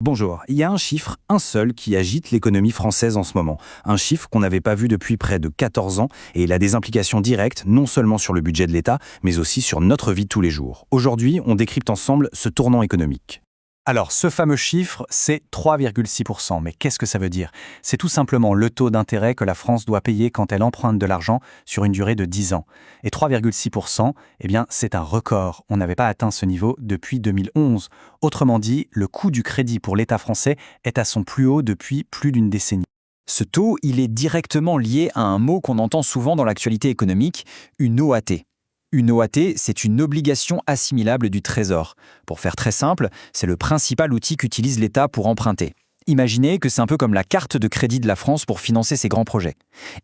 Bonjour, il y a un chiffre, un seul, qui agite l'économie française en ce moment. Un chiffre qu'on n'avait pas vu depuis près de 14 ans et il a des implications directes non seulement sur le budget de l'État, mais aussi sur notre vie de tous les jours. Aujourd'hui, on décrypte ensemble ce tournant économique. Alors, ce fameux chiffre, c'est 3,6%. Mais qu'est-ce que ça veut dire? C'est tout simplement le taux d'intérêt que la France doit payer quand elle emprunte de l'argent sur une durée de 10 ans. Et 3,6%, eh bien, c'est un record. On n'avait pas atteint ce niveau depuis 2011. Autrement dit, le coût du crédit pour l'État français est à son plus haut depuis plus d'une décennie. Ce taux, il est directement lié à un mot qu'on entend souvent dans l'actualité économique, une OAT. Une OAT, c'est une obligation assimilable du Trésor. Pour faire très simple, c'est le principal outil qu'utilise l'État pour emprunter. Imaginez que c'est un peu comme la carte de crédit de la France pour financer ses grands projets.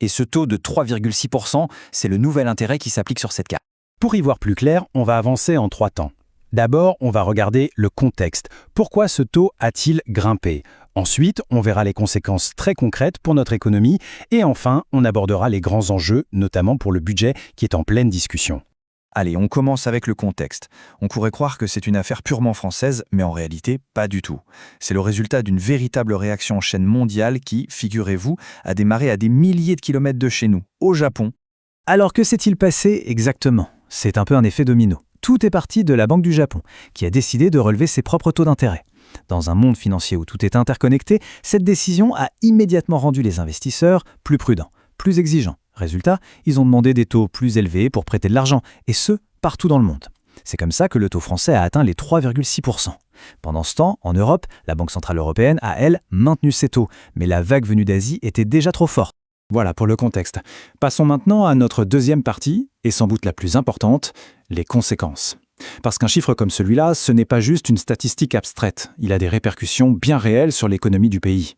Et ce taux de 3,6%, c'est le nouvel intérêt qui s'applique sur cette carte. Pour y voir plus clair, on va avancer en 3 temps. D'abord, on va regarder le contexte. Pourquoi ce taux a-t-il grimpé? Ensuite, on verra les conséquences très concrètes pour notre économie. Et enfin, on abordera les grands enjeux, notamment pour le budget qui est en pleine discussion. Allez, on commence avec le contexte. On pourrait croire que c'est une affaire purement française, mais en réalité, pas du tout. C'est le résultat d'une véritable réaction en chaîne mondiale qui, figurez-vous, a démarré à des milliers de kilomètres de chez nous, au Japon. Alors que s'est-il passé exactement? C'est un peu un effet domino. Tout est parti de la Banque du Japon, qui a décidé de relever ses propres taux d'intérêt. Dans un monde financier où tout est interconnecté, cette décision a immédiatement rendu les investisseurs plus prudents, plus exigeants. Résultat, ils ont demandé des taux plus élevés pour prêter de l'argent, et ce, partout dans le monde. C'est comme ça que le taux français a atteint les 3,6%. Pendant ce temps, en Europe, la Banque Centrale Européenne a, elle, maintenu ses taux, mais la vague venue d'Asie était déjà trop forte. Voilà pour le contexte. Passons maintenant à notre deuxième partie, et sans doute la plus importante, les conséquences. Parce qu'un chiffre comme celui-là, ce n'est pas juste une statistique abstraite, il a des répercussions bien réelles sur l'économie du pays.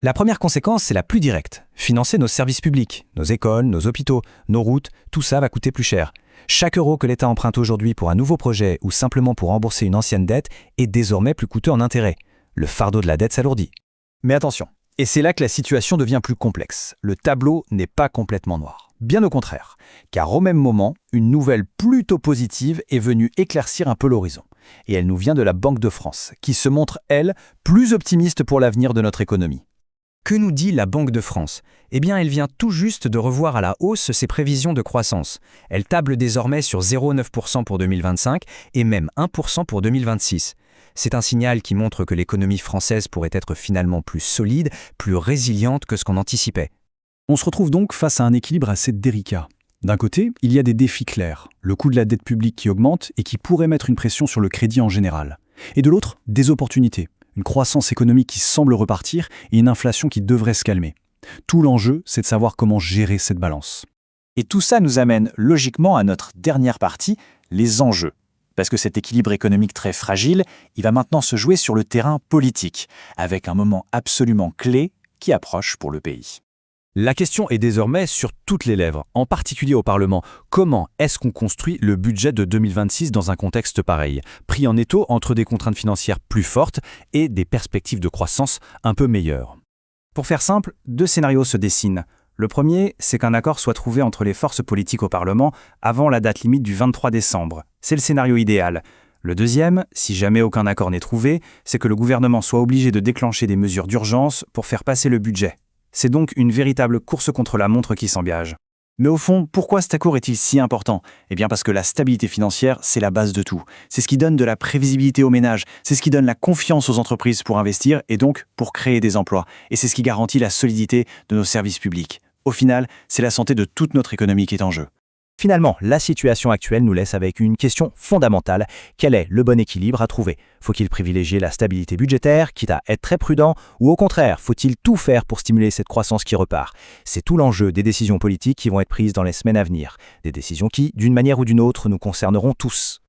La première conséquence, c'est la plus directe. Financer nos services publics, nos écoles, nos hôpitaux, nos routes, tout ça va coûter plus cher. Chaque euro que l'État emprunte aujourd'hui pour un nouveau projet ou simplement pour rembourser une ancienne dette est désormais plus coûteux en intérêt. Le fardeau de la dette s'alourdit. Mais attention, et c'est là que la situation devient plus complexe. Le tableau n'est pas complètement noir. Bien au contraire, car au même moment, une nouvelle plutôt positive est venue éclaircir un peu l'horizon. Et elle nous vient de la Banque de France, qui se montre, elle, plus optimiste pour l'avenir de notre économie. Que nous dit la Banque de France? Eh bien, elle vient tout juste de revoir à la hausse ses prévisions de croissance. Elle table désormais sur 0,9% pour 2025 et même 1% pour 2026. C'est un signal qui montre que l'économie française pourrait être finalement plus solide, plus résiliente que ce qu'on anticipait. On se retrouve donc face à un équilibre assez délicat. D'un côté, il y a des défis clairs, le coût de la dette publique qui augmente et qui pourrait mettre une pression sur le crédit en général. Et de l'autre, des opportunités. Une croissance économique qui semble repartir et une inflation qui devrait se calmer. Tout l'enjeu, c'est de savoir comment gérer cette balance. Et tout ça nous amène logiquement à notre dernière partie, les enjeux. Parce que cet équilibre économique très fragile, il va maintenant se jouer sur le terrain politique, avec un moment absolument clé qui approche pour le pays. La question est désormais sur toutes les lèvres, en particulier au Parlement. Comment est-ce qu'on construit le budget de 2026 dans un contexte pareil, pris en étau entre des contraintes financières plus fortes et des perspectives de croissance un peu meilleures? Pour faire simple, 2 scénarios se dessinent. Le premier, c'est qu'un accord soit trouvé entre les forces politiques au Parlement avant la date limite du 23 décembre. C'est le scénario idéal. Le deuxième, si jamais aucun accord n'est trouvé, c'est que le gouvernement soit obligé de déclencher des mesures d'urgence pour faire passer le budget. C'est donc une véritable course contre la montre qui s'engage. Mais au fond, pourquoi cet accord est-il si important? Eh bien parce que la stabilité financière, c'est la base de tout. C'est ce qui donne de la prévisibilité aux ménages, c'est ce qui donne la confiance aux entreprises pour investir et donc pour créer des emplois. Et c'est ce qui garantit la solidité de nos services publics. Au final, c'est la santé de toute notre économie qui est en jeu. Finalement, la situation actuelle nous laisse avec une question fondamentale. Quel est le bon équilibre à trouver? Faut-il privilégier la stabilité budgétaire, quitte à être très prudent, ou au contraire, faut-il tout faire pour stimuler cette croissance qui repart? C'est tout l'enjeu des décisions politiques qui vont être prises dans les semaines à venir. Des décisions qui, d'une manière ou d'une autre, nous concerneront tous.